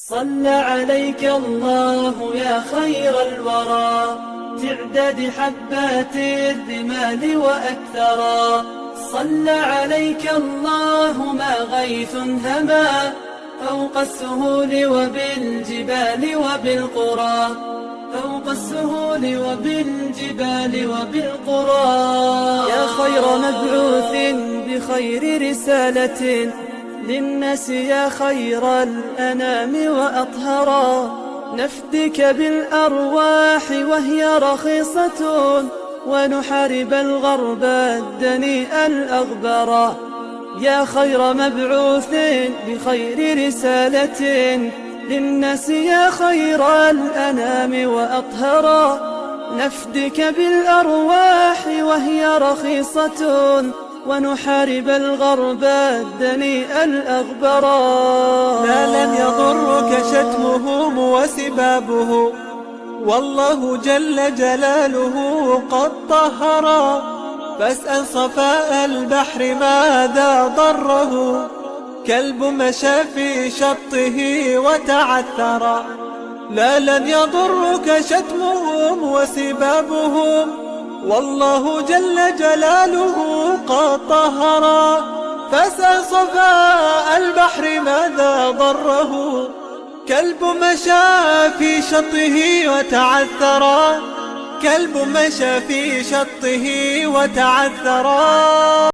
صلى عليك الله يا خير الورى تعداد حبات الرمال وأكثرا. صلى عليك الله ما غيث هما فوق السهول وبالجبال وبالقرى، فوق السهول وبالجبال وبالقرى. يا خير مبعوث بخير رسالة للناس، يا خير الأنام وأطهرا. نفدك بالأرواح وهي رخيصة ونحارب الغرب الدنيء الأغبرا. يا خير مبعوث بخير رسالة للناس، يا خير الأنام وأطهرا. نفدك بالأرواح وهي رخيصة ونحارب الغرب الدنيء الأغبرا. لا لن يضرك شتمهم وسبابه، والله جل جلاله قد طهرا. فاسأل صفاء البحر ماذا ضره، كلب مشى في شطه وتعثرا. لا لن يضرك شتمهم وسبابهم، والله جل جلاله قد طهرا. فاسأل صفاء البحر ماذا ضره، كلب مشى في شطه وتعثرا. كلب مشى في شطه وتعثرا.